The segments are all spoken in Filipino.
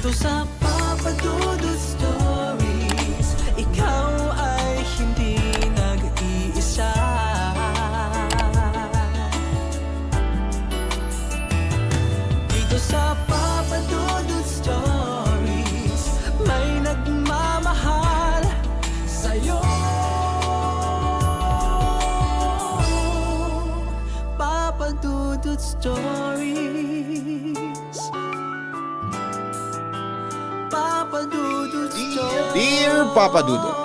Dito sa Papa Dudut Stories, ikaw ay hindi nag-iisa. Dito sa Papa Dudut Stories, may nagmamahal sa'yo. Papa Dudut Stories, Papa Dudut Stories. Dear Papa Dudut,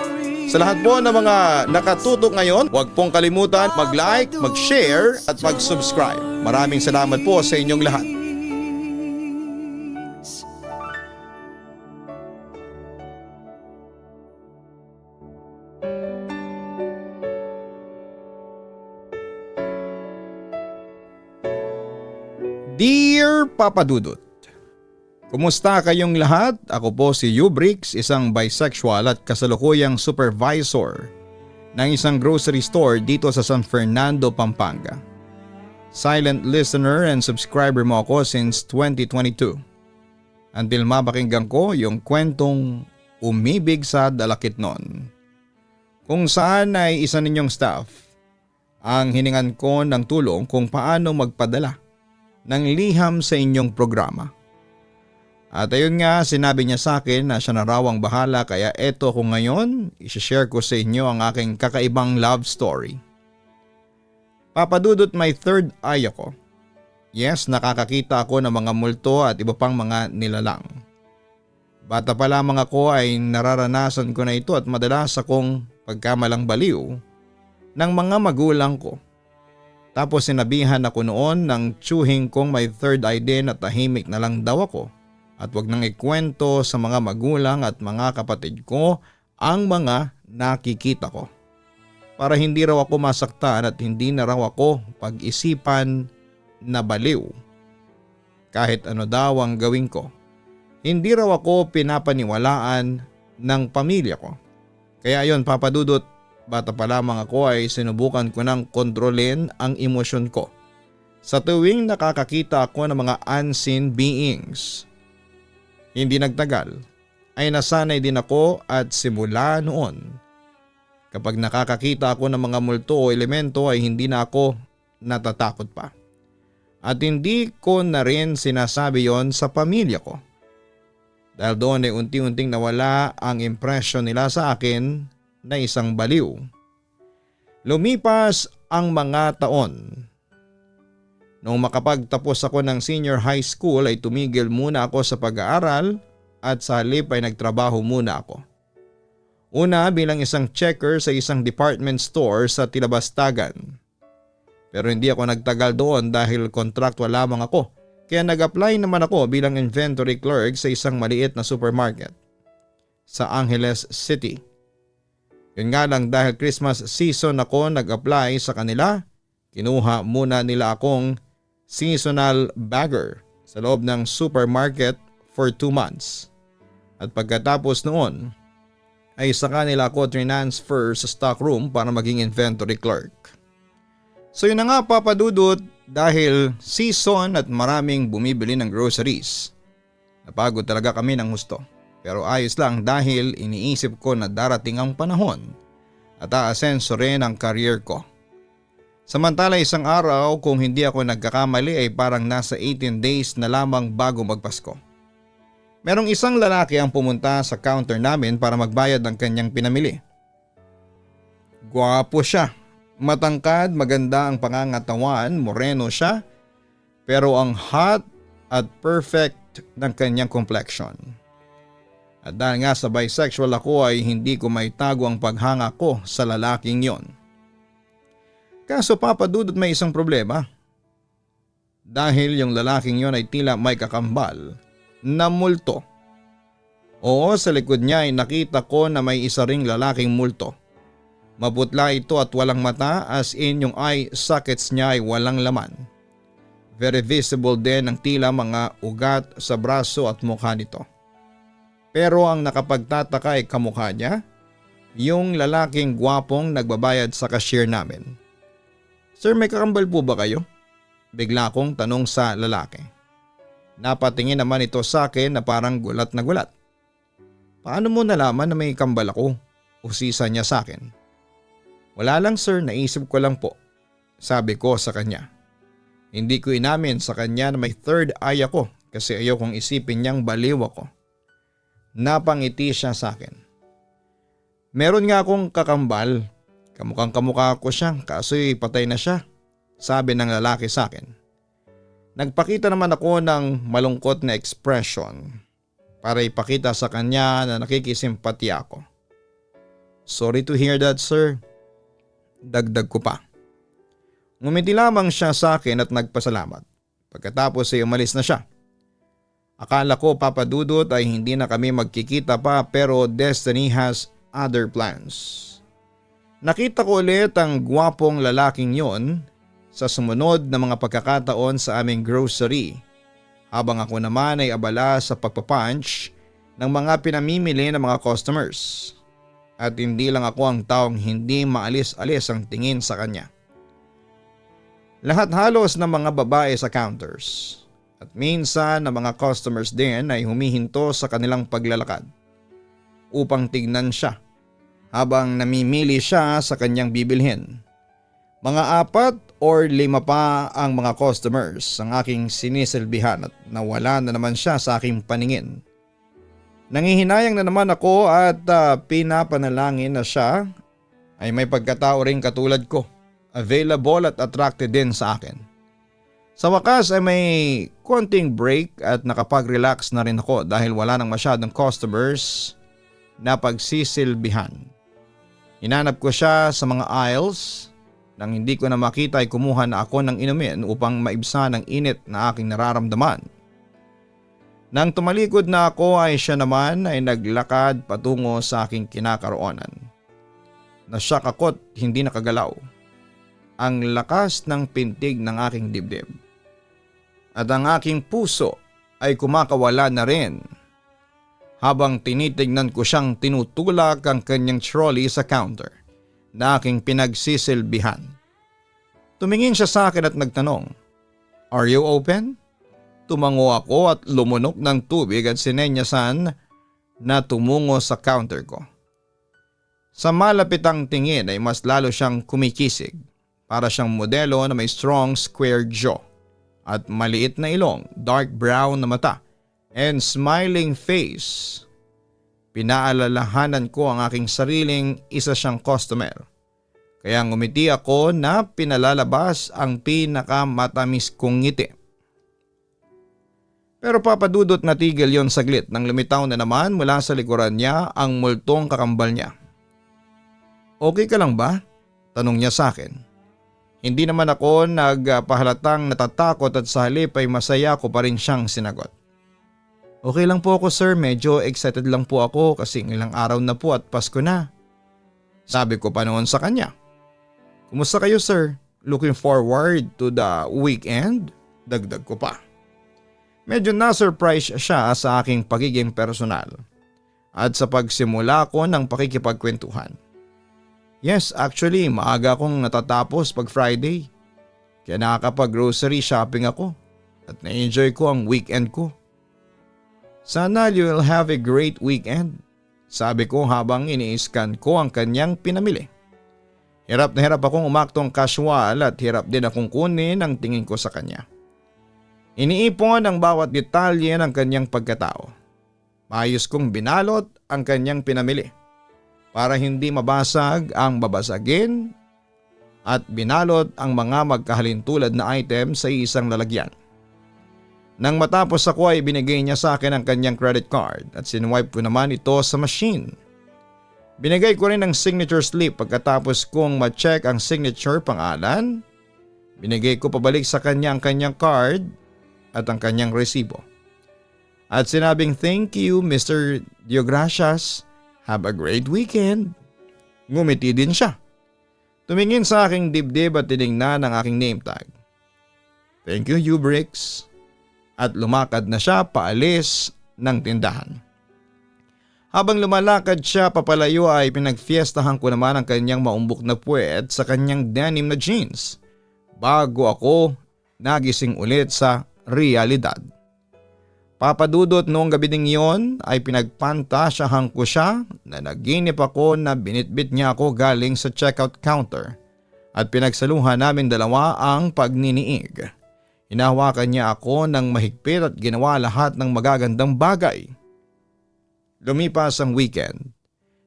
sa lahat po ng mga nakatutok ngayon, huwag pong kalimutan mag-like, mag-share at mag-subscribe. Maraming salamat po sa inyong lahat. Dear Papa Dudut, kumusta kayong lahat? Ako po si Ubrix, isang bisexual at kasalukuyang supervisor ng isang grocery store dito sa San Fernando, Pampanga. Silent listener and subscriber mo ako since 2022. Until mapakinggan ko yung kwentong Umibig sa Dalakitnon, kung saan ay isa ninyong staff ang hiningan ko ng tulong kung paano magpadala ng liham sa inyong programa. At ayun nga, sinabi niya sa akin na siya na raw ang bahala, kaya eto ko ngayon, isishare ko sa inyo ang aking kakaibang love story. Papa Dudut, may third eye ako. Yes, nakakakita ako ng mga multo at iba pang mga nilalang. Bata pa lamang ako ay nararanasan ko na ito at madalas akong pagkamalang baliw ng mga magulang ko. Tapos sinabihan ako noon ng tsuhing kong may third eye din at tahimik na lang daw ako at wag nang ikwento sa mga magulang at mga kapatid ko ang mga nakikita ko, para hindi raw ako masaktan at hindi na raw ako pag-isipan na baliw. Kahit ano daw ang gawin ko, hindi raw ako pinapaniwalaan ng pamilya ko. Kaya ayon Papa Dudut, bata pa lamang ako ay sinubukan ko ng kontrolin ang emosyon ko sa tuwing nakakakita ako ng mga unseen beings. Hindi nagtagal ay nasanay din ako at simula noon, kapag nakakakita ako ng mga multo o elemento ay hindi na ako natatakot pa. At hindi ko na rin sinasabi yon sa pamilya ko. Dahil doon ay unti-unting nawala ang impression nila sa akin na isang baliw. Lumipas ang mga taon. Noong makapagtapos ako ng senior high school ay tumigil muna ako sa pag-aaral at sa halip ay nagtrabaho muna ako. Una bilang isang checker sa isang department store sa Tilabastagan. Pero hindi ako nagtagal doon dahil kontraktual lamang ako, kaya nag-apply naman ako bilang inventory clerk sa isang maliit na supermarket sa Angeles City. Yun nga lang, dahil Christmas season ako nag-apply sa kanila, kinuha muna nila akong seasonal bagger sa loob ng supermarket for 2 months. At pagkatapos noon ay sa kanila ako transfer sa stockroom para maging inventory clerk. So yun na nga Papa Dudut, dahil season at maraming bumibili ng groceries, napagod talaga kami ng husto. Pero ayos lang dahil iniisip ko na darating ang panahon at aasenso rin ang career ko. Samantala isang araw, kung hindi ako nagkakamali, ay parang nasa 18 days na lamang bago magpasko. Merong isang lalaki ang pumunta sa counter namin para magbayad ng kanyang pinamili. Gwapo siya, matangkad, maganda ang pangangatawan, moreno siya, pero ang hot at perfect ng kanyang complexion. At dahil nga sa bisexual ako ay hindi ko maitago ang paghanga ko sa lalaking yon. Kaso Papa Dudut, may isang problema. Dahil yung lalaking yon ay tila may kakambal na multo. Oo, sa likod niya ay nakita ko na may isa ring lalaking multo. Maputla ito at walang mata, as in yung eye sockets niya ay walang laman. Very visible din ang tila mga ugat sa braso at mukha nito. Pero ang nakapagtataka ay kamukha niya, yung lalaking gwapong nagbabayad sa cashier namin. Sir, may kakambal po ba kayo? Bigla akong tanong sa lalaki. Napatingin naman ito sa akin na parang gulat na gulat. Paano mo nalaman na may kambal ako? Usisa niya sa akin. Wala lang sir, naisip ko lang po. Sabi ko sa kanya. Hindi ko inamin sa kanya na may third eye ako kasi ayaw kong isipin niyang baliw ako. Napangiti siya sa akin. Meron nga akong kakambal. Kamukhang kamukha ko siya kaso'y patay na siya. Sabi ng lalaki sa akin. Nagpakita naman ako ng malungkot na expression para ipakita sa kanya na nakikisimpatya ako. Sorry to hear that sir. Dagdag ko pa. Ngumiti lamang siya sa akin at nagpasalamat. Pagkatapos ay umalis na siya. Akala ko Papa Dudut ay hindi na kami magkikita pa pero destiny has other plans. Nakita ko ulit ang gwapong lalaking yon sa sumunod na mga pagkakataon sa aming grocery habang ako naman ay abala sa pagpapunch ng mga pinamimili ng mga customers. At hindi lang ako ang taong hindi maalis-alis ang tingin sa kanya. Lahat halos ng mga babae sa counters at minsan ng mga customers din ay humihinto sa kanilang paglalakad upang tignan siya habang namimili siya sa kanyang bibilhin. Mga 4 or 5 pa ang mga customers ang aking sinisilbihan at nawala na naman siya sa aking paningin. Nangihinayang na naman ako at pinapanalangin na siya ay may pagkatao ring katulad ko, available at attracted din sa akin. Sa wakas ay may konting break at nakapag-relax na rin ako dahil wala nang masyadong customers na pagsisilbihan. Hinanap ko siya sa mga aisles. Nang hindi ko na makita ay kumuha na ako ng inumin upang maibsan ang init na aking nararamdaman. Nang tumalikod na ako ay siya naman ay naglakad patungo sa aking kinakaroonan. Nasyak ako't hindi nakagalaw. Ang lakas ng pintig ng aking dibdib. At ang aking puso ay kumakawala na rin habang tinitignan ko siyang tinutulak ang kanyang trolley sa counter na aking pinagsisilbihan. Tumingin siya sa akin at nagtanong, "Are you open?" Tumango ako at lumunok ng tubig at sinenyasan na tumungo sa counter ko. Sa malapitang tingin ay mas lalo siyang kumikisig. Para siyang modelo na may strong square jaw at maliit na ilong, dark brown na mata and smiling face. Pinaalalahanan ko ang aking sariling isa siyang customer. Kaya ngumiti ako na pinalalabas ang pinakamatamis kong ngiti. Pero papadudot natigil yon saglit nang lumitaw na naman mula sa likuran niya ang multong kakambal niya. "Okay ka lang ba?" tanong niya sa akin. Hindi naman ako nagpahalatang natatakot at sa halip ay masaya ko pa rin siyang sinagot. "Okay lang po ako sir, medyo excited lang po ako kasi ilang araw na po at Pasko na." Sabi ko pa noon sa kanya. "Kumusta kayo sir? Looking forward to the weekend?" Dagdag ko pa. Medyo na-surprise siya sa aking pagiging personal at sa pagsimula ko ng pakikipagkwentuhan. "Yes, actually maaga akong natatapos pag Friday. Kaya nakakapag-grocery shopping ako at na-enjoy ko ang weekend ko." "Sana you will have a great weekend," sabi ko habang ini-scan ko ang kanyang pinamili. Hirap na hirap akong umaktong casual at hirap din akong kunin ang tingin ko sa kanya. Iniipon ang bawat detalye ng kanyang pagkatao. Maayos kong binalot ang kanyang pinamili para hindi mabasag ang babasagin at binalot ang mga magkahalintulad na item sa isang lalagyan. Nang matapos ako ay binigay niya sa akin ang kanyang credit card at sinwipe ko naman ito sa machine. Binigay ko rin ang signature slip pagkatapos kong ma-check ang signature pangalan. Binigay ko pabalik sa kanya ang kanyang card at ang kanyang resibo. At sinabing, "Thank you Mr. Diogracias. Have a great weekend." Ngumiti din siya. Tumingin sa aking dibdib at tinignan ang aking name tag. "Thank you Ubrix." At lumakad na siya paalis ng tindahan. Habang lumalakad siya papalayo ay pinagfiestahan ko naman ang kanyang maumbok na puwet sa kanyang denim na jeans bago ako nagising ulit sa realidad. Papadudot, noong gabi ding yon ay pinagpantasyahan ko siya na naginip ako na binitbit niya ako galing sa checkout counter at pinagsaluhan namin dalawa ang pagniniig. Hinahawakan niya ako ng mahigpit at ginawa lahat ng magagandang bagay. Lumipas ang weekend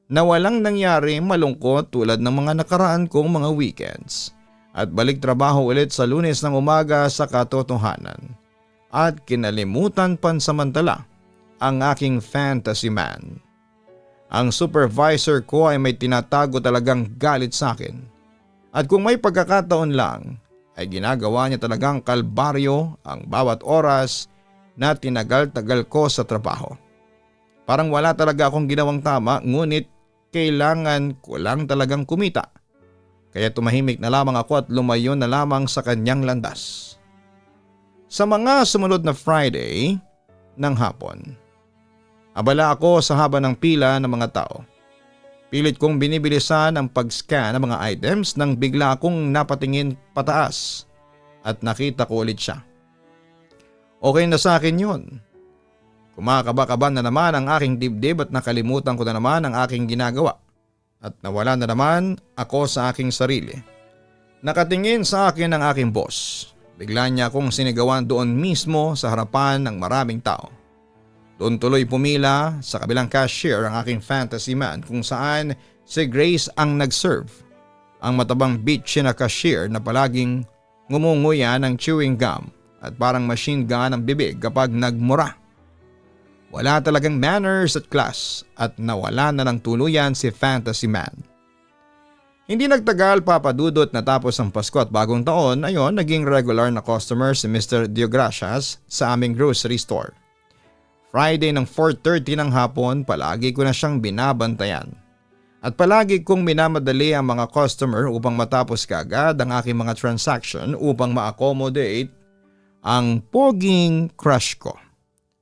na walang nangyari malungkot tulad ng mga nakaraan kong mga weekends at balik trabaho ulit sa Lunes ng umaga sa katotohanan. At kinalimutan pansamantala ang aking fantasy man. Ang supervisor ko ay may tinatago talagang galit sa akin. At kung may pagkakataon lang, ay ginagawa niya talagang kalbaryo ang bawat oras na tinagal-tagal ko sa trabaho. Parang wala talaga akong ginawang tama, ngunit kailangan ko lang talagang kumita. Kaya tumahimik na lamang ako at lumayo na lamang sa kanyang landas. Sa mga sumunod na Friday ng hapon, abala ako sa haba ng pila ng mga tao. Pilit kong binibilisan ang pag-scan ng mga items nang bigla akong napatingin pataas at nakita ko ulit siya. Okay na sa akin yun. Kumakaba-kaba na naman ang aking dibdib at nakalimutan ko na naman ang aking ginagawa. At nawala na naman ako sa aking sarili. Nakatingin sa akin ang aking boss. Bigla niya akong sinigawan doon mismo sa harapan ng maraming tao. Doon tuloy pumila sa kabilang cashier ang aking fantasy man kung saan si Grace ang nag-serve. Ang matabang bitchy na cashier na palaging ngumunguya ng chewing gum at parang machine gun ang bibig kapag nagmura. Wala talagang manners at class at nawala na ng tuluyan si fantasy man. Hindi nagtagal, papadudot, natapos ang Pasko at bagong taon, ayon naging regular na customer si Mr. Diogracias sa aming grocery store. Friday ng 4:30 ng hapon, palagi ko na siyang binabantayan. At palagi kong minamadali ang mga customer upang matapos kaagad ang aking mga transaction upang ma-accommodate ang poging crush ko.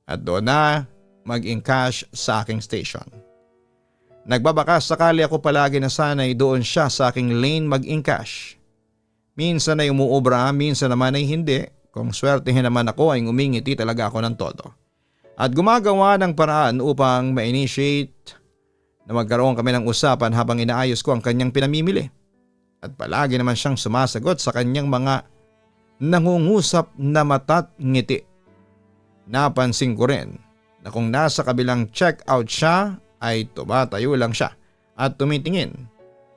At doon na mag-encash sa aking station. Nagbabakas sakali ako palagi na sana'y doon siya sa aking lane mag-encash. Minsan ay umuobra, minsan naman ay hindi. Kung swertehin naman ako ay ngumingiti talaga ako ng todo. At gumagawa ng paraan upang ma-initiate na magkaroon kami ng usapan habang inaayos ko ang kanyang pinamimili. At palagi naman siyang sumasagot sa kanyang mga nangungusap na mata't ngiti. Napansin ko rin na kung nasa kabilang checkout siya ay tumatayo lang siya at tumitingin.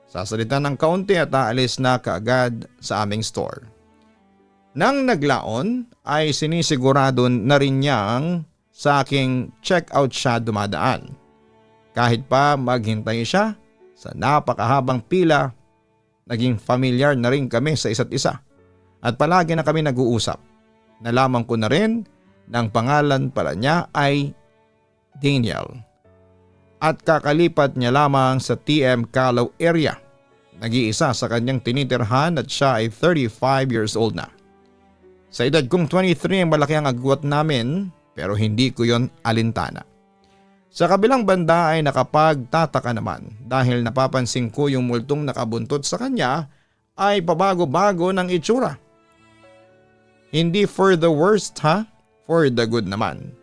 Sasalita ng kaunti at aalis na kaagad sa aming store. Nang naglaon ay sinisigurado na rin niyang sa aking checkout siya dumadaan. Kahit pa maghintay siya sa napakahabang pila, naging familiar na rin kami sa isa't isa at palagi na kami nag-uusap. Nalaman ko na rin na ang pangalan pala niya ay Daniel. At kakalipat niya lamang sa TM Calao area. Nag-iisa sa kanyang tinitirhan at siya ay 35 years old na. Sa edad kong 23 malaki ang agwat namin pero hindi ko yon alintana. Sa kabilang banda ay nakapagtataka naman dahil napapansin ko yung multong nakabuntot sa kanya ay pabago-bago ng itsura. Hindi for the worst for the good naman.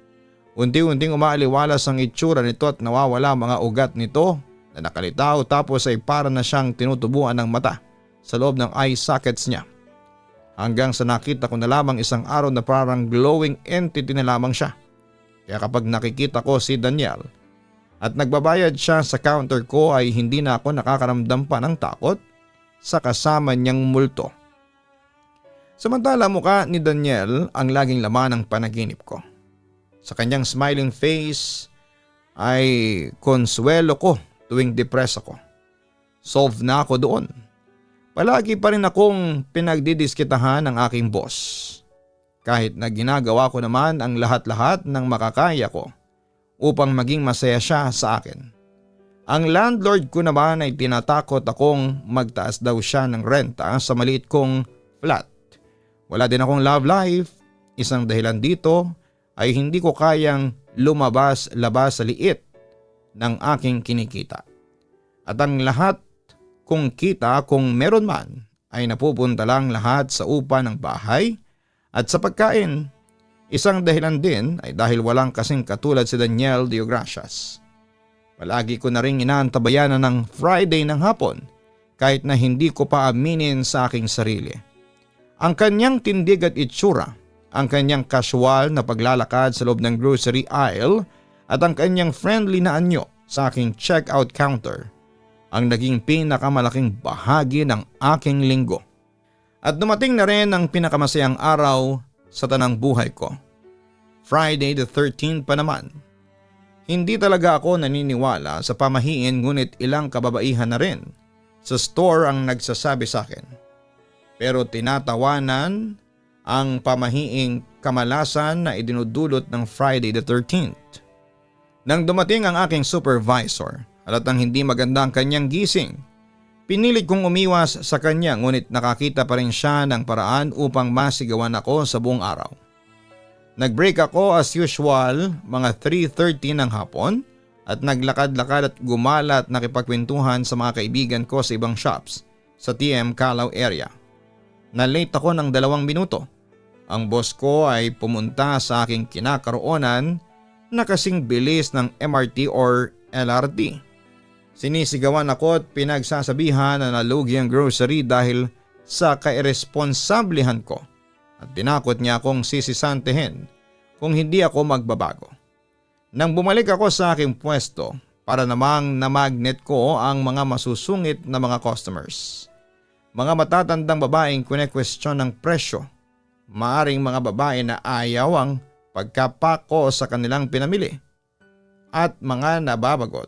Unti-unting umaaliwalas ang itsura nito at nawawala mga ugat nito na nakalitaw tapos ay para na siyang tinutubuan ng mata sa loob ng eye sockets niya. Hanggang sa nakita ko na lamang isang araw na parang glowing entity na lamang siya. Kaya kapag nakikita ko si Daniel at nagbabayad siya sa counter ko ay hindi na ako nakakaramdam pa ng takot sa kasama niyang multo. Samantala mukha ni Daniel ang laging laman ng panaginip ko. Sa kanyang smiling face ay konsuelo ko tuwing depressed ako. Solve na ako doon. Palagi pa rin akong pinagdidiskitahan ng aking boss. Kahit na ginagawa ko naman ang lahat-lahat ng makakaya ko upang maging masaya siya sa akin. Ang landlord ko naman ay tinatakot akong magtaas daw siya ng renta sa maliit kong flat. Wala din akong love life. Isang dahilan dito ay hindi ko kayang lumabas-labas sa liit ng aking kinikita. At ang lahat kong kita kung meron man ay napupunta lang lahat sa upa ng bahay at sa pagkain. Isang dahilan din ay dahil walang kasing katulad si Daniel Deogracias. Palagi ko na ring inaantabayanan ng Friday ng hapon kahit na hindi ko pa aminin sa aking sarili. Ang kanyang tindig at itsura, ang kanyang casual na paglalakad sa loob ng grocery aisle at ang kanyang friendly na anyo sa aking checkout counter ang naging pinakamalaking bahagi ng aking linggo. At dumating na rin ang pinakamasayang araw sa tanang buhay ko. Friday the 13th pa naman. Hindi talaga ako naniniwala sa pamahiin ngunit ilang kababaihan na rin sa store ang nagsasabi sa akin. Pero tinatawanan ang pamahiing kamalasan na idinudulot ng Friday the 13th. Nang dumating ang aking supervisor, halatang hindi maganda ang kanyang gising. Pinilit kong umiwas sa kanya ngunit nakakita pa rin siya ng paraan upang masigawan ako sa buong araw. Nag-break ako as usual mga 3:30 ng hapon at naglakad-lakad at gumala at nakipagkwentuhan sa mga kaibigan ko sa ibang shops sa TM Calao area. Na-late ako ng 2 minuto. Ang boss ko ay pumunta sa aking kinakaroonan na kasing bilis ng MRT or LRT. Sinisigawan ako at pinagsasabihan na nalugi ang grocery dahil sa kairesponsablehan ko at tinakot niya akong sisisantehin kung hindi ako magbabago. Nang bumalik ako sa aking pwesto para namang na-magnet ko ang mga masusungit na mga customers. Mga matatandang babaeng kune-question ng presyo, maaring mga babae na ayaw ang pagkapako sa kanilang pinamili at mga nababagot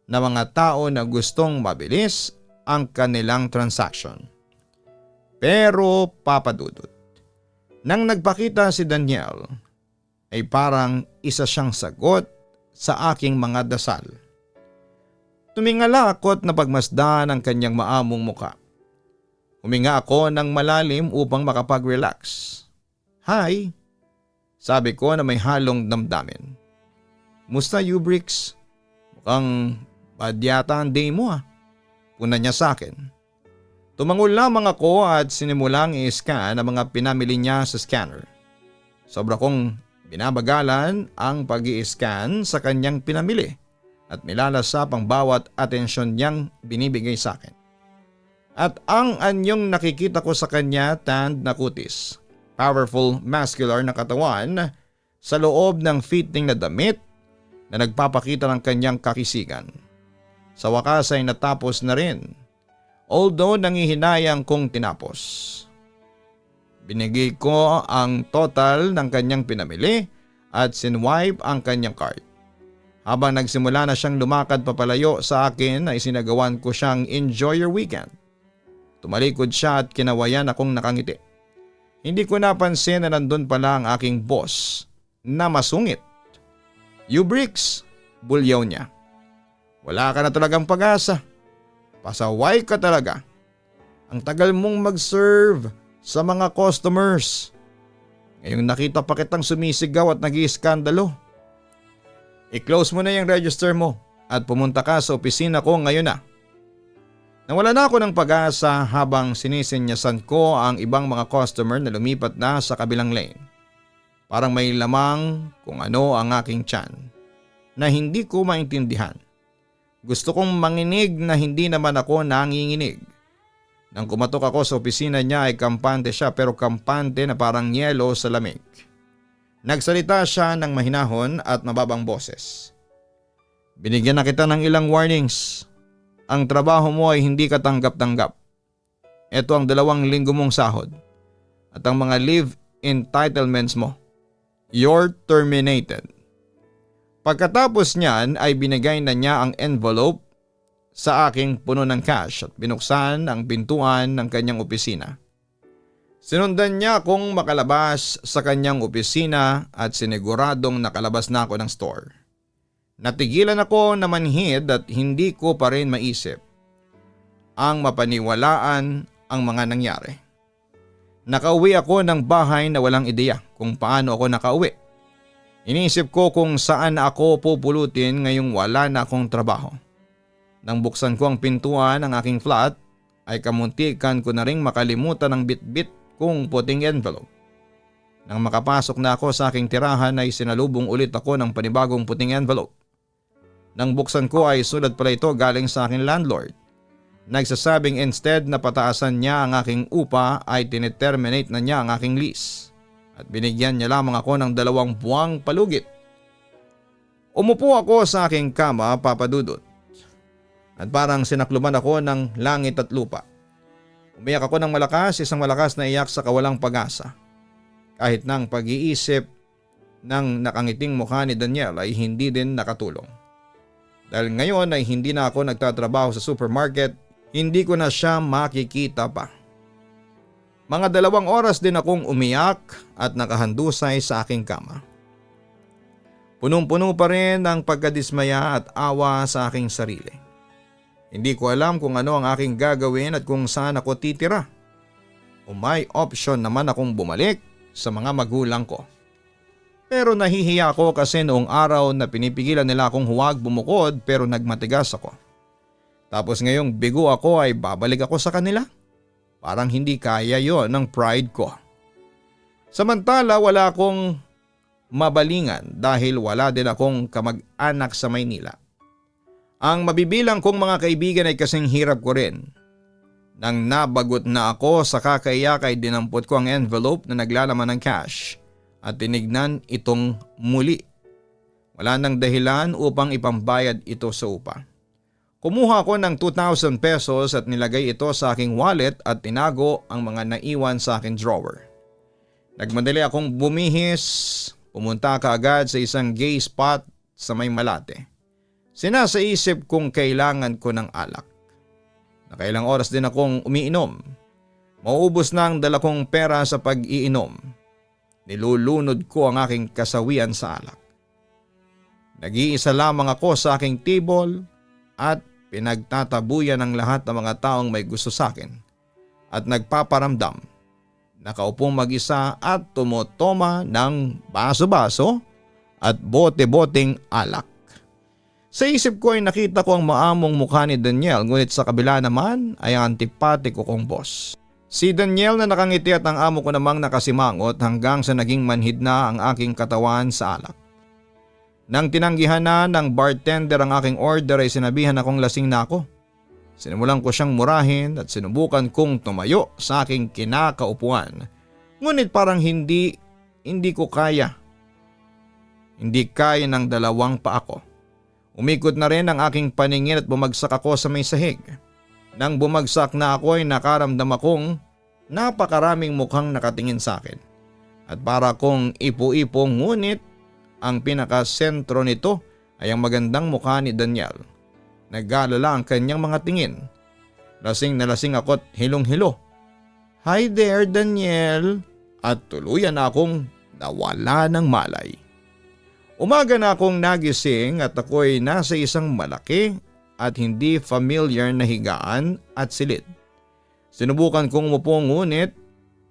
na mga tao na gustong mabilis ang kanilang transaction. Pero papadudot, nang nagpakita si Daniel ay parang isa siyang sagot sa aking mga dasal. Tumingala ako at napagmasdan ang kanyang maamong muka. Huminga ako ng malalim upang makapag-relax. Hi, sabi ko na may halong damdamin. Musta Ubrix? Mukhang bad yata ang day mo Puna niya sa akin. Tumangol lamang ako at sinimulang i-scan ang mga pinamili niya sa scanner. Sobra kong binabagalan ang pag-i-scan sa kanyang pinamili at nilalasap ang bawat atensyon niyang binibigay sa akin. At ang anyong nakikita ko sa kanya tanned na kutis, powerful muscular na katawan sa loob ng fitting na damit na nagpapakita ng kanyang kakisigan. Sa wakas ay natapos na rin, although nangihinayang kong tinapos. Binigay ko ang total ng kanyang pinamili at sinwipe ang kanyang card. Habang nagsimula na siyang lumakad papalayo sa akin ay sinagawan ko siyang enjoy your weekend. Tumalikod siya at kinawayan akong nakangiti. Hindi ko napansin na nandun pala ang aking boss na masungit. Ubrix, bulyaw niya. Wala ka na talagang pag-asa. Pasaway ka talaga. Ang tagal mong mag-serve sa mga customers. Ngayong nakita pa kitang sumisigaw at nag-iiskandalo. I-close mo na yung register mo at pumunta ka sa opisina ko ngayon na. Nawala na ako ng pag-asa habang sinisinyasan ko ang ibang mga customer na lumipat na sa kabilang lane. Parang may lamang kung ano ang aking tiyan na hindi ko maintindihan. Gusto kong manginig na hindi naman ako nanginginig. Nang kumatok ako sa opisina niya ay kampante siya pero kampante na parang yelo sa lamig. Nagsalita siya ng mahinahon at mababang boses. Binigyan na kita ng ilang warnings. Ang trabaho mo ay hindi katanggap-tanggap. Ito ang 2 linggo mong sahod. At ang mga leave entitlements mo. You're terminated. Pagkatapos niyan ay binigay na niya ang envelope sa aking puno ng cash at binuksan ang pintuan ng kanyang opisina. Sinundan niya akong makalabas sa kanyang opisina at siniguradong nakalabas na ako ng store. Natigilan ako na manhid at hindi ko pa rin maisip ang mapaniwalaan ang mga nangyari. Nakauwi ako ng bahay na walang ideya kung paano ako nakauwi. Iniisip ko kung saan ako pupulutin ngayong wala na akong trabaho. Nang buksan ko ang pintuan ng aking flat ay kamuntikan ko na ring makalimutan ang bitbit kong puting envelope. Nang makapasok na ako sa aking tirahan ay sinalubong ulit ako ng panibagong puting envelope. Nang buksan ko ay sulat pala ito galing sa aking landlord. Nagsasabing instead na pataasan niya ang aking upa ay tineterminate na niya ang aking lease. At binigyan niya lamang ako ng 2 buwang palugit. Umupo ako sa aking kama, Papa Dudut. At parang sinakluban ako ng langit at lupa. Umiyak ako ng malakas, isang malakas na iyak sa kawalang pag-asa. Kahit ng pag-iisip ng nakangiting mukha ni Daniel ay hindi din nakatulong. Dahil ngayon ay hindi na ako nagtatrabaho sa supermarket, hindi ko na siya makikita pa. Mga 2 oras din akong umiyak at nakahandusay sa aking kama. Punong-puno pa rin ang pagkadismaya at awa sa aking sarili. Hindi ko alam kung ano ang aking gagawin at kung saan ako titira. O may option naman akong bumalik sa mga magulang ko. Pero nahihiya ako kasi noong araw na pinipigilan nila akong huwag bumukod pero nagmatigas ako. Tapos ngayong bigo ako ay babalik ako sa kanila? Parang hindi kaya yon ng pride ko. Samantala wala akong mabalingan dahil wala din akong kamag-anak sa Maynila. Ang mabibilang kong mga kaibigan ay kasing hirap ko rin. Nang nabagot na ako sa kakaiyak ay dinampot ko ang envelope na naglalaman ng cash. At tinignan itong muli. Wala nang dahilan upang ipambayad ito sa upa. Kumuha ako ng 2,000 pesos at nilagay ito sa aking wallet at tinago ang mga naiwan sa aking drawer. Nagmadali akong bumihis, pumunta kaagad sa isang gay spot sa may Malate. Sinasaisip kung kailangan ko ng alak. Nakailang oras din akong umiinom. Mauubos na ang dala kong pera sa pag-iinom. Nilulunod ko ang aking kasawian sa alak. Nag-iisa lamang ako sa aking table at pinagtatabuyan ng lahat ng mga taong may gusto sa akin at nagpaparamdam. Nakaupong mag-isa at tumutoma ng baso-baso at bote-boteng alak. Sa isip ko ay nakita ko ang maamong mukha ni Daniel ngunit sa kabila naman ay ang antipatiko kong boss. Si Daniel na nakangiti at ang amo ko namang nakasimangot hanggang sa naging manhid na ang aking katawan sa alak. Nang tinanggihan na ng bartender ang aking order ay sinabihan akong lasing na ako. Sinimulan ko siyang murahin at sinubukan kong tumayo sa aking kinakaupuan. Ngunit parang hindi ko kaya. Hindi kaya ng 2 pa ako. Umikot na rin ang aking paningin at bumagsak ako sa may sahig. Nang bumagsak na ako ay nakaramdam akong napakaraming mukhang nakatingin sa akin. At para kong ipo-ipo ngunit ang pinakasentro nito ay ang magandang mukha ni Daniel. Nag-aalala ang kanyang mga tingin. Lasing na lasing ako at hilong-hilo. "Hi there, Daniel!" At tuluyan na akong nawala ng malay. Umaga na akong nagising at ako'y nasa isang malaki at hindi familiar na higaan at silid. Sinubukan kong umupo ngunit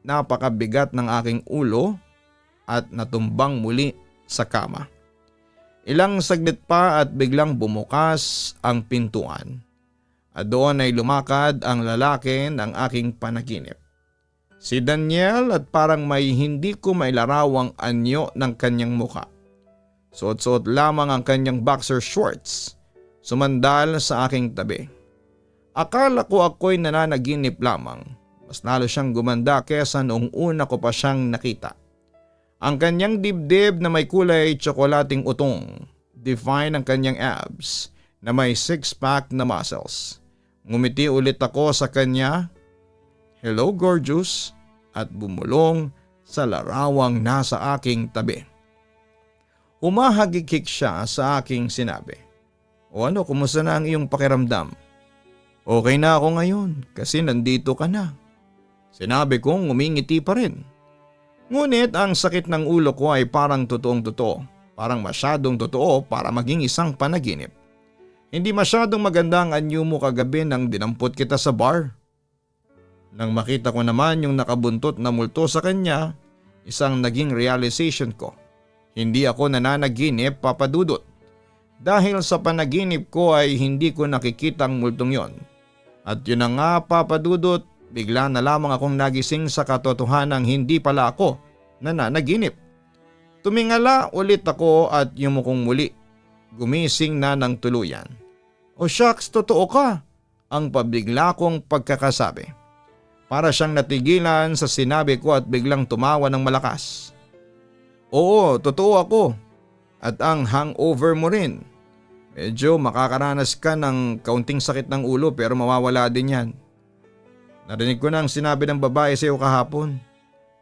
napakabigat ng aking ulo at natumbang muli sa kama. Ilang saglit pa at biglang bumukas ang pintuan. At doon ay lumakad ang lalaki ng aking panaginip. Si Daniel at parang may hindi ko mailarawang anyo ng kanyang mukha. Suot-suot lamang ang kanyang boxer shorts. Sumandal sa aking tabi. Akala ko ako'y nananaginip lamang. Mas lalo siyang gumanda kesa noong una ko pa siyang nakita. Ang kanyang dibdib na may kulay tsokolating utong. Define ang kanyang abs na may 6-pack na muscles. Ngumiti ulit ako sa kanya. "Hello, gorgeous," at bumulong sa larawang nasa aking tabi. Humahagikik siya sa aking sinabi. "O ano, kumusta na ang iyong pakiramdam?" "Okay na ako ngayon kasi nandito ka na." Sinabi kong ngumingiti pa rin. Ngunit ang sakit ng ulo ko ay parang totoong totoo. Parang masyadong totoo para maging isang panaginip. Hindi masyadong maganda ang anyo mo kagabi nang dinampot kita sa bar. Nang makita ko naman yung nakabuntot na multo sa kanya, isang naging realization ko. Hindi ako nananaginip, Papa Dudut. Dahil sa panaginip ko ay hindi ko nakikita ang multong yon. At yun na nga, Papa Dudut, bigla na lamang akong nagising sa katotohanang hindi pala ako nananaginip. Tumingala ulit ako at yumukong muli. Gumising na ng tuluyan. O shucks, totoo ka, ang pabigla kong pagkakasabi. Para siyang natigilan sa sinabi ko at biglang tumawa ng malakas. Oo, totoo ako. At ang hangover mo rin. Medyo makakaranas ka ng kaunting sakit ng ulo pero mawawala din yan. Narinig ko nang sinabi ng babae sa iyo kahapon.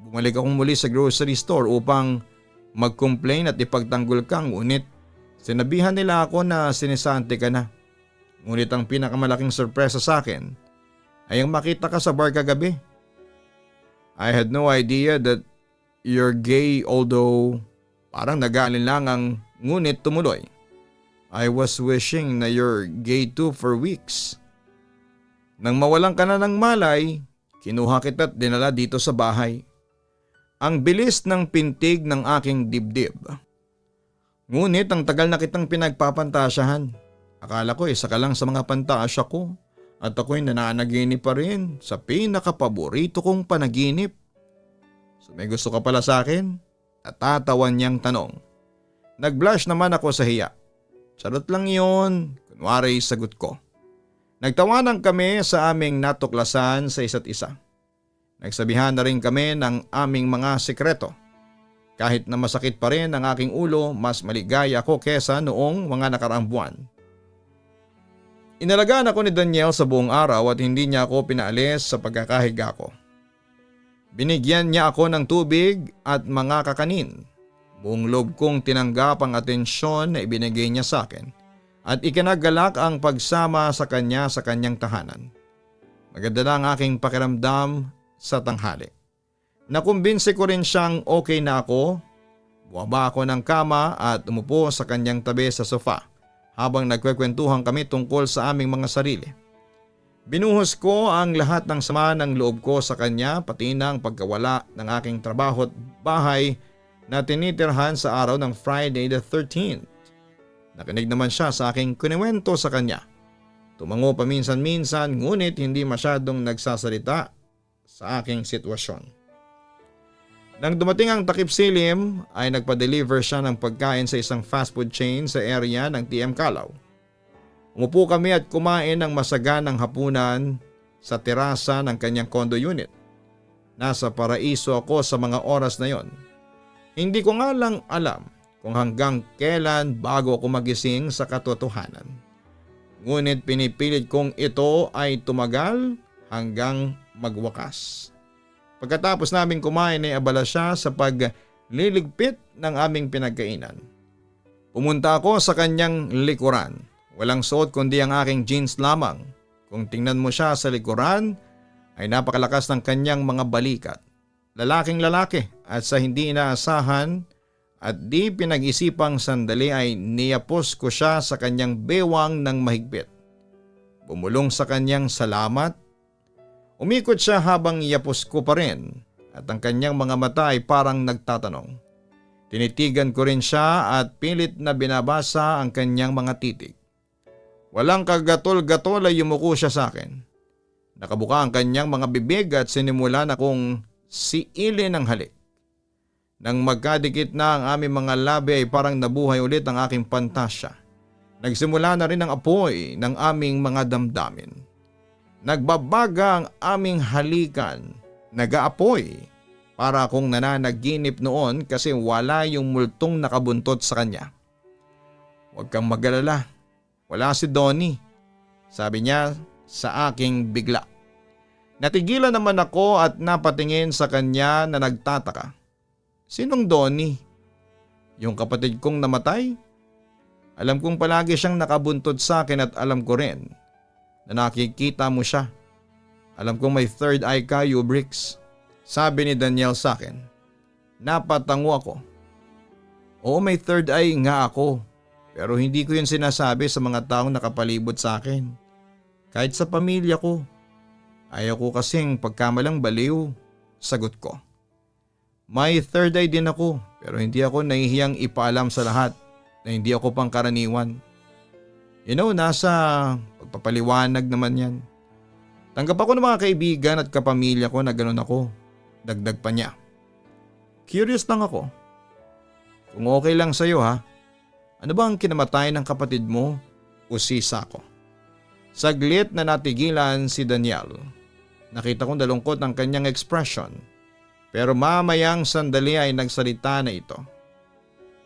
Bumalik akong muli sa grocery store upang mag-complain at ipagtanggol ka, ngunit sinabihan nila ako na sinisante ka na. Ngunit ang pinakamalaking sorpresa sa akin ay ang makita ka sa bar kagabi. I had no idea that you're gay, although parang nag-aalinlangang ngunit tumuloy. I was wishing na you're gay too for weeks. Nang mawalan ka na ng malay, kinuha kita at dinala dito sa bahay. Ang bilis ng pintig ng aking dibdib. Ngunit ang tagal na kitang pinagpapantasyahan. Akala ko isa ka lang sa mga pantasya ko at ako'y nananaginip pa rin sa pinakapaborito kong panaginip. So may gusto ka pala sa akin? Natatawan niyang tanong. Nag-blush naman ako sa hiya. Charot lang yun, kunwari sagot ko. Nagtawanan kami sa aming natuklasan sa isa't isa. Nagsabihan na rin kami ng aming mga sekreto. Kahit na masakit pa rin ang aking ulo, mas maligaya ako kesa noong mga nakaraang buwan. Inalagaan ako ni Daniel sa buong araw at hindi niya ako pinaalis sa pagkakahiga ko. Binigyan niya ako ng tubig at mga kakanin. Buong loob kong tinanggap ang atensyon na ibinigay niya sa akin at ikinagalak ang pagsama sa kanya sa kanyang tahanan. Maganda na ang aking pakiramdam sa tanghali. Nakumbinsi ko rin siyang okay na ako. Bumaba ako ng kama at umupo sa kanyang tabi sa sofa habang nagkwekwentuhan kami tungkol sa aming mga sarili. Binuhos ko ang lahat ng sama ng loob ko sa kanya, pati na ang pagkawala ng aking trabaho at bahay na tinitirhan sa araw ng Friday the 13th. Nakinig naman siya sa aking kuniwento sa kanya. Tumango paminsan-minsan ngunit hindi masyadong nagsasalita sa aking sitwasyon. Nang dumating ang takip silim ay nagpa-deliver siya ng pagkain sa isang fast food chain sa area ng TM Calaw. Umupo kami at kumain ng masaganang hapunan sa terasa ng kanyang condo unit. Nasa paraiso ako sa mga oras na yon. Hindi ko nga lang alam kung hanggang kailan bago ako magising sa katotohanan. Ngunit pinipilit kong ito ay tumagal hanggang magwakas. Pagkatapos naming kumain ay abala siya sa pagliligpit ng aming pinagkainan. Pumunta ako sa kanyang likuran. Walang suot kundi ang aking jeans lamang. Kung tingnan mo siya sa likuran ay napakalakas ng kanyang mga balikat. Lalaking lalaki at sa hindi inaasahan at di pinag-isipang sandali ay niyapos ko siya sa kanyang bewang ng mahigpit. Bumulong sa kanyang salamat. Umikot siya habang iyapos ko pa rin at ang kanyang mga mata ay parang nagtatanong. Tinitigan ko rin siya at pilit na binabasa ang kanyang mga titig. Walang kagatol-gatol ay yumuko siya sa akin. Nakabuka ang kanyang mga bibig at sinimulan akong siilin ng halik. Nang magkadikit na ang aming mga labi ay parang nabuhay ulit ang aking pantasya. Nagsimula na rin ang apoy ng aming mga damdamin. Nagbabaga ang aming halikan, nag-aapoy. Para akong nananaginip noon kasi wala yung multong nakabuntot sa kanya. Huwag kang mag-alala, wala si Donnie, sabi niya sa aking bigla. Natigilan naman ako at napatingin sa kanya na nagtataka. Sinong Donnie? Yung kapatid kong namatay? Alam kong palagi siyang nakabuntot sa akin at alam ko rin na nakikita mo siya. Alam kong may third eye ka, Bricks. Sabi ni Daniel sa akin. Napatango ako. Oo, may third eye nga ako. Pero hindi ko yun sinasabi sa mga taong nakapalibot sa akin. Kahit sa pamilya ko. Ayaw ko kasing pagkamalang baliw. Sagot ko. May third eye din ako pero hindi ako nahihiyang ipaalam sa lahat na hindi ako pangkaraniwan. Nasa pagpapaliwanag naman yan. Tanggap ako ng mga kaibigan at kapamilya ko na ganun ako. Dagdag pa niya. Curious lang ako. Kung okay lang sa'yo ha, ano ba ang kinamatay ng kapatid mo o si Sako? Saglit na natigilan si Daniel. Nakita kong dalungkot ang kanyang expression. Pero mamayang sandali ay nagsalita na ito.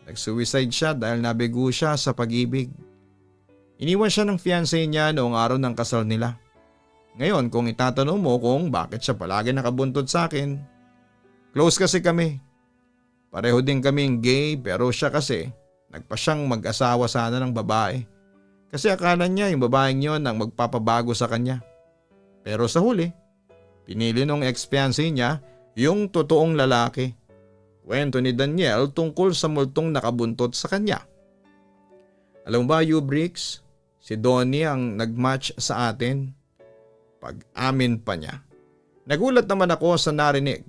Nag-suicide siya dahil nabigo siya sa pag-ibig. Iniwan siya ng fiancé niya noong araw ng kasal nila. Ngayon kung itatanong mo kung bakit siya palagi nakabuntod sa akin, close kasi kami. Pareho din kaming gay pero siya kasi nagpa siyang mag-asawa sana ng babae. Kasi akala niya yung babaeng yon ang magpapabago sa kanya. Pero sa huli, pinili nung ex-fiancé niya yung totoong lalaki. Kwento ni Daniel tungkol sa multong nakabuntot sa kanya. Alam mo ba, Bricks, si Donnie ang nagmatch sa atin. Pag-amin pa niya. Nagulat naman ako sa narinig.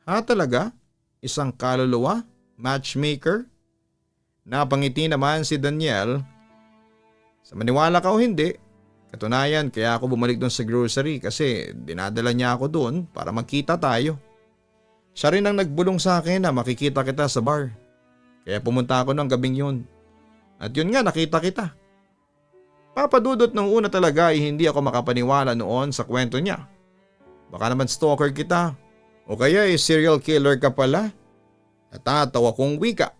Ha talaga? Isang kaluluwa? Matchmaker? Napangiti naman si Daniel. Sa maniwala ka o hindi, katunayan kaya ako bumalik doon sa grocery kasi dinadala niya ako doon para magkita tayo. Siya rin ang nagbulong sa akin na makikita kita sa bar. Kaya pumunta ako ng gabing yun. At yun nga, nakita kita. Papadudot nung una talaga ay hindi ako makapaniwala noon sa kwento niya. Baka naman stalker kita. O kaya serial killer ka pala. Natatawa kong wika.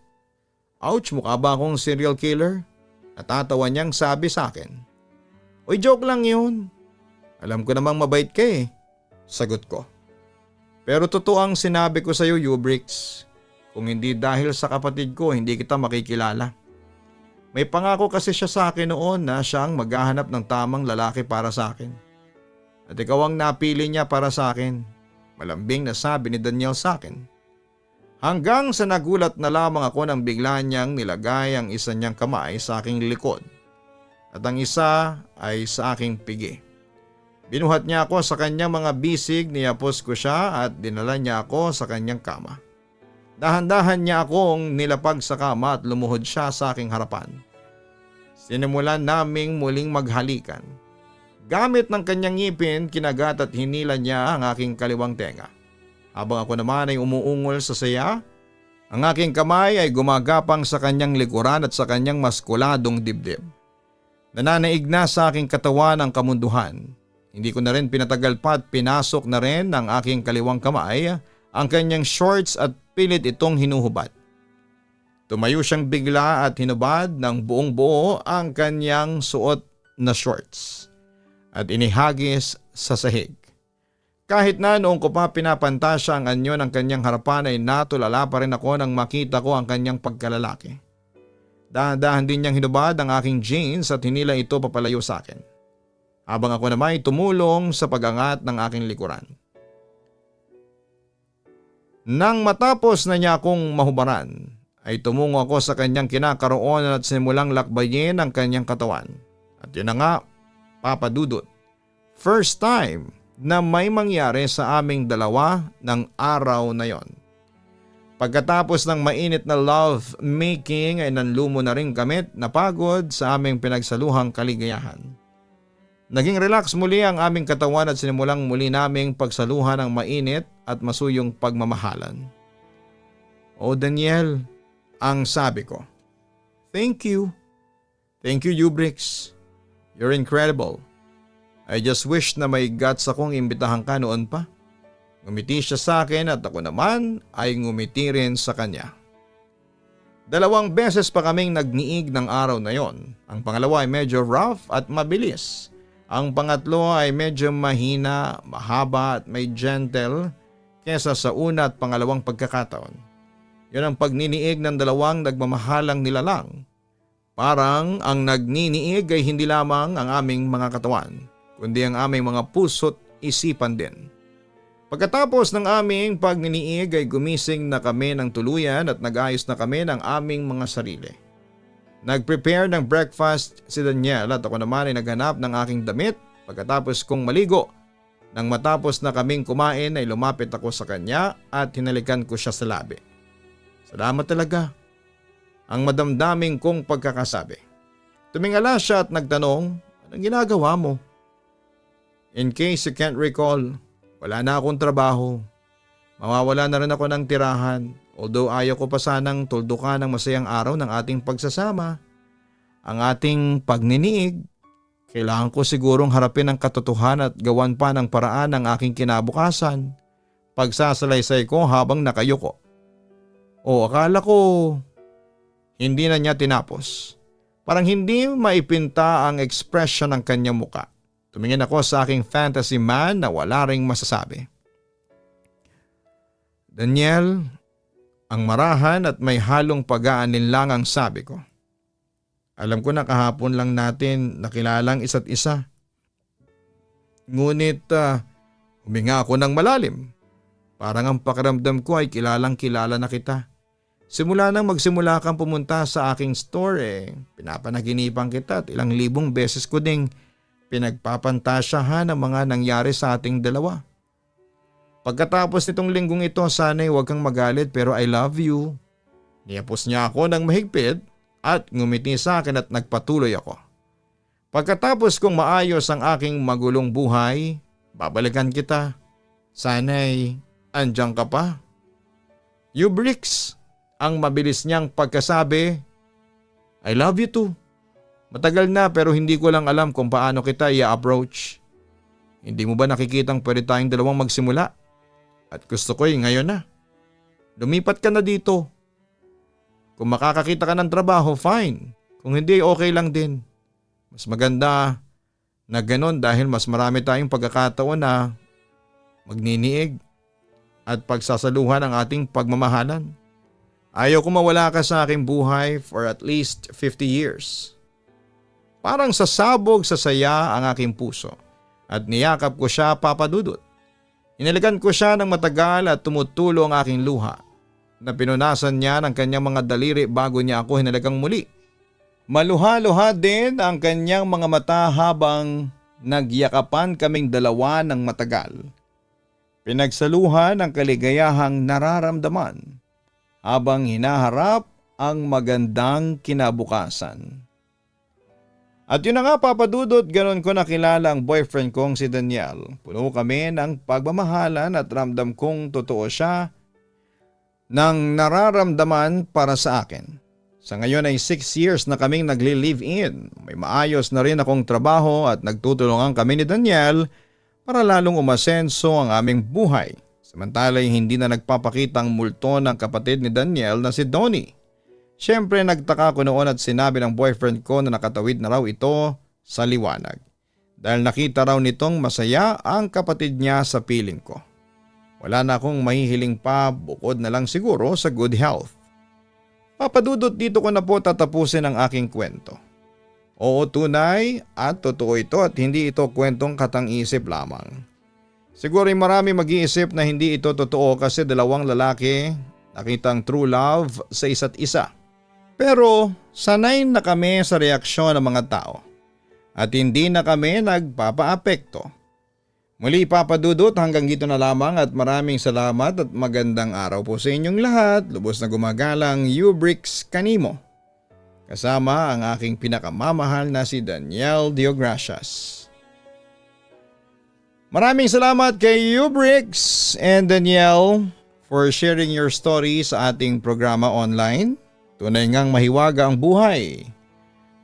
Ouch, mukha ba akong serial killer? Natatawa niyang sabi sa akin. Uy, joke lang yun. Alam ko namang mabait ka eh. Sagot ko. Pero totoo ang sinabi ko sa iyo, Bricks. Kung hindi dahil sa kapatid ko, hindi kita makikilala. May pangako kasi siya sa akin noon na siya ang maghahanap ng tamang lalaki para sa akin. At ikaw ang napili niya para sa akin. Malambing na sabi ni Daniel sa akin. Hanggang sa nagulat na lamang ako nang bigla niyang nilagay ang isa niyang kamay sa aking likod. At ang isa ay sa aking pigi. Binuhat niya ako sa kanyang mga bisig, niyapos ko siya at dinala niya ako sa kanyang kama. Dahan-dahan niya akong nilapag sa kama at lumuhod siya sa aking harapan. Sinimulan naming muling maghalikan. Gamit ng kanyang ngipin, kinagat at hinila niya ang aking kaliwang tenga. Habang ako naman ay umuungol sa saya, ang aking kamay ay gumagapang sa kanyang likuran at sa kanyang maskuladong dibdib. Nananaig na sa aking katawan ang kamunduhan. Hindi ko na rin pinatagal pa at pinasok na rin ng aking kaliwang kamay ang kanyang shorts at pilit itong hinuhubad. Tumayo siyang bigla at hinubad ng buong buo ang kanyang suot na shorts at inihagis sa sahig. Kahit na noong ko pa pinapantasya ang anyo ng kanyang harapan ay natulala pa rin ako nang makita ko ang kanyang pagkalalaki. Dahan-dahan din niyang hinubad ang aking jeans at hinila ito papalayo sa akin. Habang ako naman ay tumulong sa pag-angat ng aking likuran. Nang matapos na niya akong mahubaran, ay tumungo ako sa kanyang kinakaroon at simulang lakbayin ang kanyang katawan. At yun na nga, Papa Dudut, first time na may mangyari sa aming dalawa ng araw na yon. Pagkatapos ng mainit na love making ay nanlumo na rin kami na pagod sa aming pinagsaluhang kaligayahan. Naging relax muli ang aming katawan at sinimulang muli naming pagsaluhan ng mainit at masuyong pagmamahalan. O Daniel, ang sabi ko. Thank you. Thank you, Bricks. You're incredible. I just wish na may guts akong imbitahan ka noon pa. Ngumiti siya sa akin at ako naman ay ngumiti rin sa kanya. 2 beses pa kaming nagniig ng araw na yon. Ang pangalawa ay medyo rough at mabilis. Ang pangatlo ay medyo mahina, mahaba at may gentle kesa sa una at pangalawang pagkakataon. Yon ang pagniniig ng dalawang nagmamahalang nilalang. Parang ang nagniniig ay hindi lamang ang aming mga katawan, kundi ang aming mga puso't isipan din. Pagkatapos ng aming pagniniig ay gumising na kami ng tuluyan at nag-ayos na kami ng aming mga sarili. Nag-prepare ng breakfast si Daniel at ako naman ay naghanap ng aking damit pagkatapos kong maligo. Nang matapos na kaming kumain ay lumapit ako sa kanya at hinalikan ko siya sa labi. Salamat talaga. Ang madamdaming kong pagkakasabi. Tumingala siya at nagtanong, anong ginagawa mo? In case you can't recall, wala na akong trabaho. Mawawala na rin ako ng tirahan. Although ayaw ko pa sanang tuldukan ng masayang araw ng ating pagsasama, ang ating pagniniig, kailangan ko sigurong harapin ang katotohanan at gawan pa ng paraan ng aking kinabukasan. Pagsasalaysay ko habang nakayuko. O akala ko hindi na niya tinapos. Parang hindi maipinta ang ekspresyon ng kanyang muka. Tumingin ako sa aking fantasy man na wala ring masasabi. Daniel, ang marahan at may halong pag-aalinlang ang sabi ko. Alam ko na kahapon lang natin nakilalang isa't isa. Ngunit huminga ako ng malalim. Parang ang pakiramdam ko ay kilalang kilala na kita. Simula nang magsimula kang pumunta sa aking store pinapanaginipan kita at ilang libong beses ko ding pinagpapantasyahan ang mga nangyari sa ating dalawa. Pagkatapos nitong linggong ito, sana'y huwag kang magalit pero I love you. Niyapos niya ako ng mahigpit at ngumiti sa akin at nagpatuloy ako. Pagkatapos kong maayos ang aking magulong buhay, babalikan kita. Sana'y andyan ka pa. You bricks! Ang mabilis niyang pagkasabi, I love you too. Matagal na pero hindi ko lang alam kung paano kita i-approach. Hindi mo ba nakikitang pwede tayong dalawang magsimula? At gusto ko ngayon na. Lumipat ka na dito. Kung makakakita ka ng trabaho, fine. Kung hindi, okay lang din. Mas maganda na ganon dahil mas marami tayong pagkakataon na magniniig at pagsasaluhan ang ating pagmamahalan. Ayaw ko mawala ka sa aking buhay for at least 50 years. Parang sasabog sa saya ang aking puso at niyakap ko siya, Papa Dudut. Inilikan ko siya ng matagal at tumutulo ang aking luha na pinunasan niya ng kanyang mga daliri bago niya ako hinalikan muli. Maluha-luha din ang kanyang mga mata habang nagyakapan kaming dalawa ng matagal. Pinagsaluhan ang kaligayahang nararamdaman habang hinaharap ang magandang kinabukasan. At yun na nga, Papa Dudut, ganon ko nakilala ang boyfriend kong si Daniel. Puno kami ng pagmamahalan at ramdam kong totoo siya ng nararamdaman para sa akin. Sa ngayon ay 6 years na kaming nagli-live-in. May maayos na rin akong trabaho at nagtutulungan kami ni Daniel para lalong umasenso ang aming buhay. Samantala'y hindi na nagpapakita ang multo ng kapatid ni Daniel na si Donnie. Siyempre nagtaka ko noon at sinabi ng boyfriend ko na nakatawid na raw ito sa liwanag. Dahil nakita raw nitong masaya ang kapatid niya sa piling ko. Wala na akong mahihiling pa bukod na lang siguro sa good health. Papadudot dito ko na po tatapusin ang aking kwento. Oo, tunay at totoo ito at hindi ito kwentong katang-isip lamang. Siguro ay marami mag-iisip na hindi ito totoo kasi dalawang lalaki nakitang true love sa isa't isa. Pero sanay na kami sa reaksyon ng mga tao at hindi na kami nagpapaapekto. Muli, Papa Dudut, hanggang dito na lamang at maraming salamat at magandang araw po sa inyong lahat. Lubos na gumagalang Ubrix Kanimo. Kasama ang aking pinakamamahal na si Daniel Diogracias. Maraming salamat kay Ubrix and Danielle for sharing your story sa ating programa online. Tunay ngang mahiwaga ang buhay.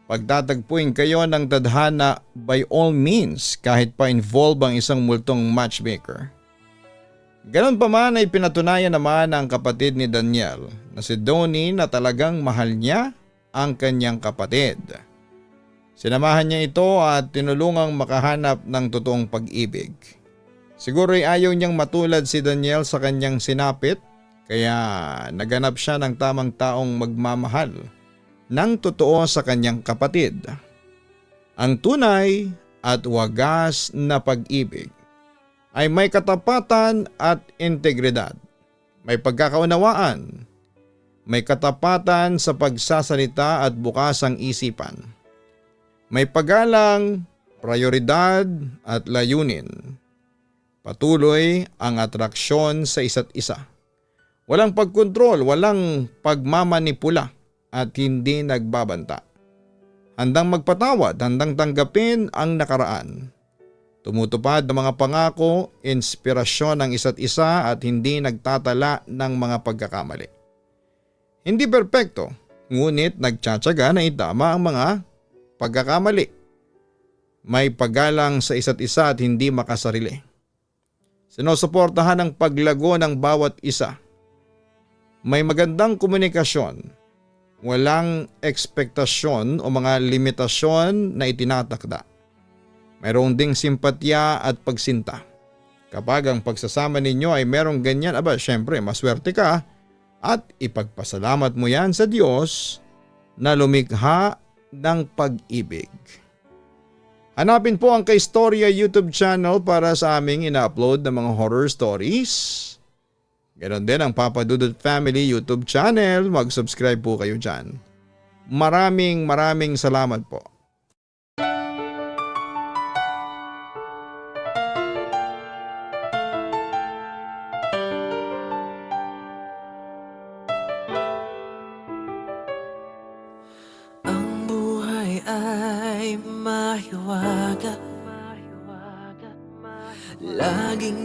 Pagtatagpuin kayo ng tadhana by all means kahit pa involve ang isang multong matchmaker. Ganon pa man ay pinatunayan naman ng kapatid ni Daniel na si Donnie na talagang mahal niya ang kanyang kapatid. Sinamahan niya ito at tinulungang makahanap ng totoong pag-ibig. Siguro ay ayaw niyang matulad si Daniel sa kanyang sinapit kaya naganap siya ng tamang taong magmamahal ng totoo sa kanyang kapatid. Ang tunay at wagas na pag-ibig ay may katapatan at integridad, may pagkakaunawaan, may katapatan sa pagsasalita at bukas ang isipan. May paggalang, prioridad at layunin. Patuloy ang atraksyon sa isa't isa. Walang pagkontrol, walang pagmamanipula at hindi nagbabanta. Handang magpatawad, handang tanggapin ang nakaraan. Tumutupad ng mga pangako, inspirasyon ng isa't isa at hindi nagtatala ng mga pagkakamali. Hindi perpekto, ngunit nagtsatsaga na itama ang mga pagkakamali. May paggalang sa isa't isa at hindi makasarili. Sinusuportahan ang paglago ng bawat isa. May magandang komunikasyon, walang ekspektasyon o mga limitasyon na itinatakda. Mayroong ding simpatya at pagsinta. Kapag ang pagsasama ninyo ay merong ganyan, syempre maswerte ka at ipagpasalamat mo yan sa Diyos na lumikha ng pag-ibig. Hanapin po ang Kaistorya YouTube channel para sa aming ina-upload ng mga horror stories. Ganon din ang Papa Dudut Family YouTube channel. Mag-subscribe po kayo dyan. Maraming salamat po. Ang buhay ay mahiwaga, laging